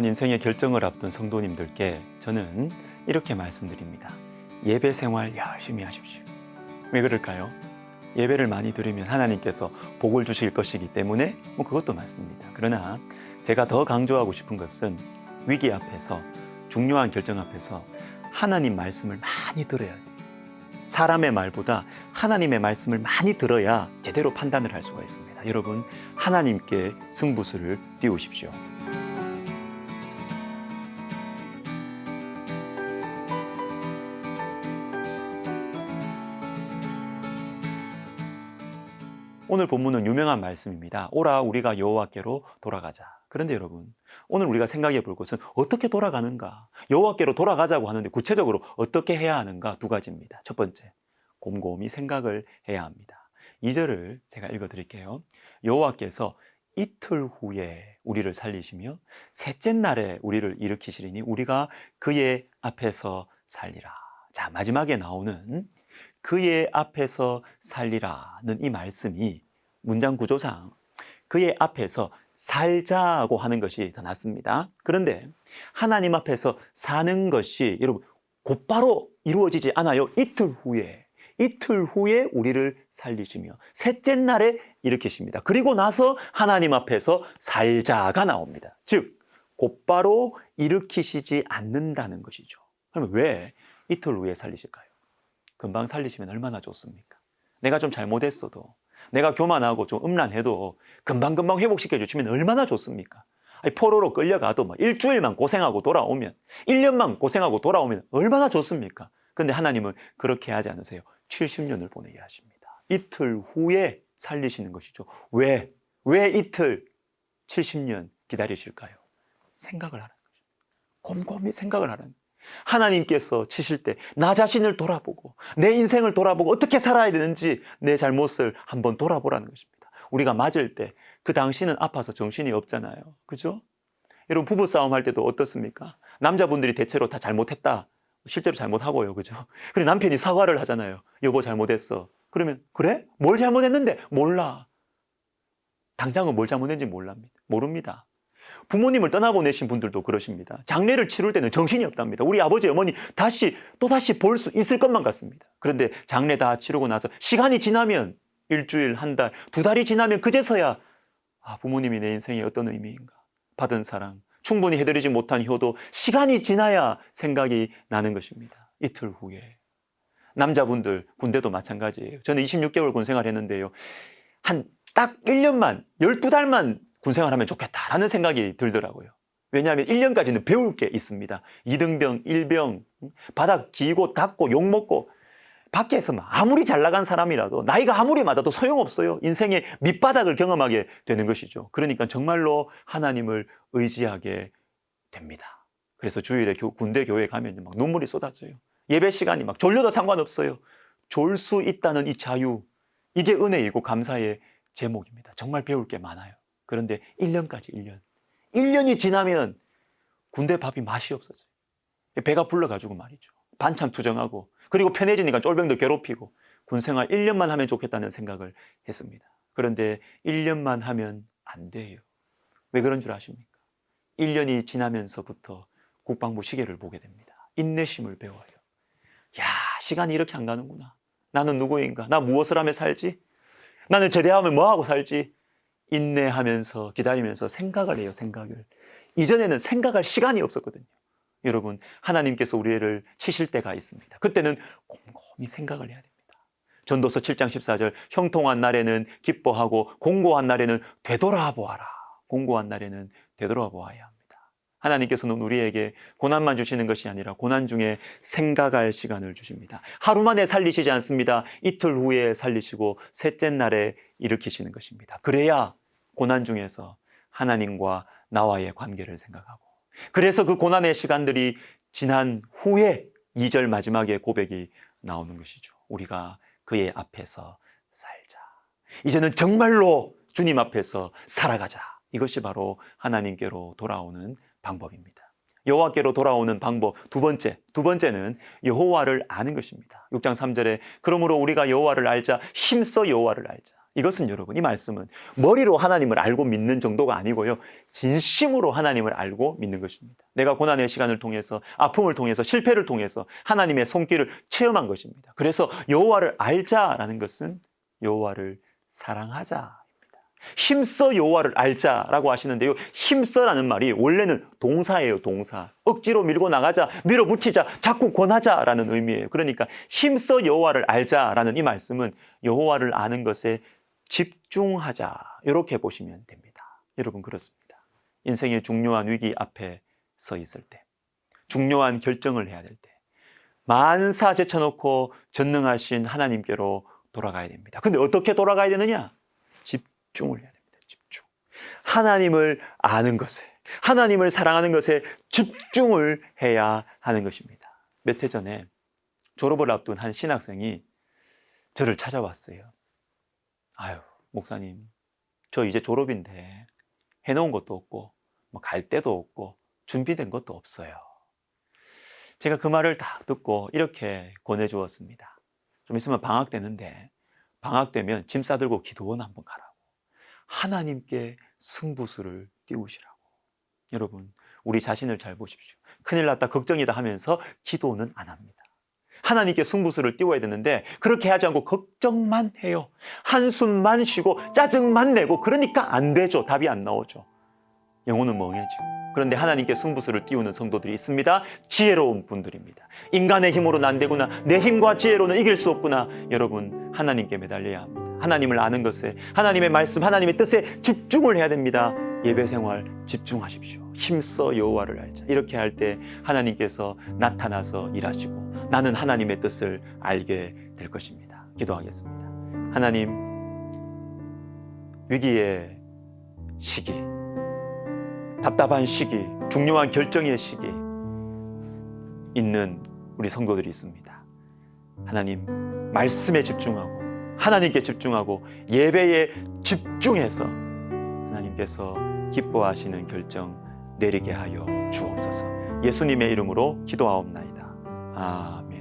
중요한 인생의 결정을 앞둔 성도님들께 저는 이렇게 말씀드립니다. 예배 생활 열심히 하십시오. 왜 그럴까요? 예배를 많이 드리면 하나님께서 복을 주실 것이기 때문에 그것도 맞습니다. 그러나 제가 더 강조하고 싶은 것은 위기 앞에서, 중요한 결정 앞에서 하나님 말씀을 많이 들어야 돼요. 사람의 말보다 하나님의 말씀을 많이 들어야 제대로 판단을 할 수가 있습니다. 여러분, 하나님께 승부수를 띄우십시오. 오늘 본문은 유명한 말씀입니다. 오라 우리가 여호와께로 돌아가자. 그런데 여러분, 오늘 우리가 생각해 볼 것은 어떻게 돌아가는가? 여호와께로 돌아가자고 하는데 구체적으로 어떻게 해야 하는가? 두 가지입니다. 첫 번째, 곰곰이 생각을 해야 합니다. 2절을 제가 읽어 드릴게요. 여호와께서 이틀 후에 우리를 살리시며 셋째 날에 우리를 일으키시리니 우리가 그의 앞에서 살리라. 자, 마지막에 나오는 그의 앞에서 살리라는 이 말씀이 문장 구조상 그의 앞에서 살자고 하는 것이 더 낫습니다. 그런데 하나님 앞에서 사는 것이 여러분 곧바로 이루어지지 않아요. 이틀 후에 우리를 살리시며 셋째 날에 일으키십니다. 그리고 나서 하나님 앞에서 살자가 나옵니다. 즉 곧바로 일으키시지 않는다는 것이죠. 그러면 왜 이틀 후에 살리실까요? 금방 살리시면 얼마나 좋습니까? 내가 좀 잘못했어도, 내가 교만하고 좀 음란해도 금방금방 회복시켜 주시면 얼마나 좋습니까? 포로로 끌려가도 일주일만 고생하고 돌아오면, 1년만 고생하고 돌아오면 얼마나 좋습니까? 그런데 하나님은 그렇게 하지 않으세요. 70년을 보내게 하십니다. 이틀 후에 살리시는 것이죠. 왜 이틀, 70년 기다리실까요? 생각을 하라는 거죠. 곰곰이 생각을 하라는 거죠. 하나님께서 치실 때 나 자신을 돌아보고 내 인생을 돌아보고 어떻게 살아야 되는지 내 잘못을 한번 돌아보라는 것입니다. 우리가 맞을 때 그 당시는 아파서 정신이 없잖아요. 그죠? 여러분 부부싸움 할 때도 어떻습니까? 남자분들이 대체로 다 잘못했다. 실제로 잘못하고요. 그죠? 그리고 남편이 사과를 하잖아요. 여보 잘못했어. 그러면 그래? 뭘 잘못했는데? 몰라. 당장은 뭘 잘못했는지 모릅니다. 부모님을 떠나보내신 분들도 그러십니다. 장례를 치를 때는 정신이 없답니다. 우리 아버지, 어머니 또다시 볼 수 있을 것만 같습니다. 그런데 장례 다 치르고 나서 시간이 지나면 일주일, 한 달, 2달이 지나면 그제서야 부모님이 내 인생에 어떤 의미인가? 받은 사랑, 충분히 해드리지 못한 효도 시간이 지나야 생각이 나는 것입니다. 이틀 후에. 남자분들 군대도 마찬가지예요. 저는 26개월 군생활 했는데요. 딱 1년만, 12달만 군생활하면 좋겠다라는 생각이 들더라고요. 왜냐하면 1년까지는 배울 게 있습니다. 이등병, 일병, 바닥 기고 닦고 욕먹고 밖에서 아무리 잘 나간 사람이라도 나이가 아무리 많아도 소용없어요. 인생의 밑바닥을 경험하게 되는 것이죠. 그러니까 정말로 하나님을 의지하게 됩니다. 그래서 주일에 군대 교회 가면 막 눈물이 쏟아져요. 예배 시간이 막 졸려도 상관없어요. 졸 수 있다는 이 자유, 이게 은혜이고 감사의 제목입니다. 정말 배울 게 많아요. 그런데 1년까지 1년이 지나면 군대 밥이 맛이 없어져요. 배가 불러가지고 말이죠. 반찬 투정하고 그리고 편해지니까 쫄병도 괴롭히고 군생활 1년만 하면 좋겠다는 생각을 했습니다. 그런데 1년만 하면 안 돼요. 왜 그런 줄 아십니까? 1년이 지나면서부터 국방부 시계를 보게 됩니다. 인내심을 배워요. 야, 시간이 이렇게 안 가는구나. 나는 누구인가? 나 무엇을 하며 살지? 나는 제대하면 뭐하고 살지? 인내하면서 기다리면서 생각을 해요. 생각을. 이전에는 생각할 시간이 없었거든요. 여러분, 하나님께서 우리를 치실 때가 있습니다. 그때는 곰곰이 생각을 해야 됩니다. 전도서 7장 14절 형통한 날에는 기뻐하고 공고한 날에는 되돌아보아라. 공고한 날에는 되돌아보아야 합니다. 하나님께서는 우리에게 고난만 주시는 것이 아니라 고난 중에 생각할 시간을 주십니다. 하루 만에 살리시지 않습니다. 이틀 후에 살리시고 셋째 날에 일으키시는 것입니다. 그래야 고난 중에서 하나님과 나와의 관계를 생각하고 그래서 그 고난의 시간들이 지난 후에 2절 마지막에 고백이 나오는 것이죠. 우리가 그의 앞에서 살자. 이제는 정말로 주님 앞에서 살아가자. 이것이 바로 하나님께로 돌아오는 방법입니다. 여호와께로 돌아오는 방법 두 번째는 여호와를 아는 것입니다. 6장 3절에 그러므로 우리가 여호와를 알자 힘써 여호와를 알자. 이것은 여러분, 이 말씀은 머리로 하나님을 알고 믿는 정도가 아니고요, 진심으로 하나님을 알고 믿는 것입니다. 내가 고난의 시간을 통해서, 아픔을 통해서, 실패를 통해서 하나님의 손길을 체험한 것입니다. 그래서 여호와를 알자라는 것은 여호와를 사랑하자. 힘써 여호와를 알자라고 하시는데요, 힘써라는 말이 원래는 동사예요. 동사. 억지로 밀고 나가자, 밀어붙이자, 자꾸 권하자라는 의미예요. 그러니까 힘써 여호와를 알자라는 이 말씀은 여호와를 아는 것에 집중하자, 이렇게 보시면 됩니다. 여러분, 그렇습니다. 인생의 중요한 위기 앞에 서 있을 때, 중요한 결정을 해야 될 때, 만사 제쳐놓고 전능하신 하나님께로 돌아가야 됩니다. 근데 어떻게 돌아가야 되느냐? 집중을 해야 됩니다. 집중. 하나님을 아는 것에, 하나님을 사랑하는 것에 집중을 해야 하는 것입니다. 몇 해 전에 졸업을 앞둔 한 신학생이 저를 찾아왔어요. 아유, 목사님, 저 이제 졸업인데 해놓은 것도 없고 뭐 갈 데도 없고 준비된 것도 없어요. 제가 그 말을 딱 듣고 이렇게 권해주었습니다. 좀 있으면 방학 되는데, 방학 되면 짐 싸들고 기도원 한번 가라고. 하나님께 승부수를 띄우시라고. 여러분, 우리 자신을 잘 보십시오. 큰일 났다, 걱정이다 하면서 기도는 안 합니다. 하나님께 승부수를 띄워야 되는데 그렇게 하지 않고 걱정만 해요. 한숨만 쉬고 짜증만 내고, 그러니까 안 되죠. 답이 안 나오죠. 영혼은 멍해지고. 그런데 하나님께 승부수를 띄우는 성도들이 있습니다. 지혜로운 분들입니다. 인간의 힘으로는 안 되구나, 내 힘과 지혜로는 이길 수 없구나. 여러분, 하나님께 매달려야 합니다. 하나님을 아는 것에, 하나님의 말씀, 하나님의 뜻에 집중을 해야 됩니다. 예배 생활 집중하십시오. 힘써 여호와를 알자. 이렇게 할 때 하나님께서 나타나서 일하시고 나는 하나님의 뜻을 알게 될 것입니다. 기도하겠습니다. 하나님, 위기의 시기, 답답한 시기, 중요한 결정의 시기 있는 우리 성도들이 있습니다. 하나님, 말씀에 집중하고 하나님께 집중하고 예배에 집중해서 하나님께서 기뻐하시는 결정 내리게 하여 주옵소서. 예수님의 이름으로 기도하옵나이다. 아멘.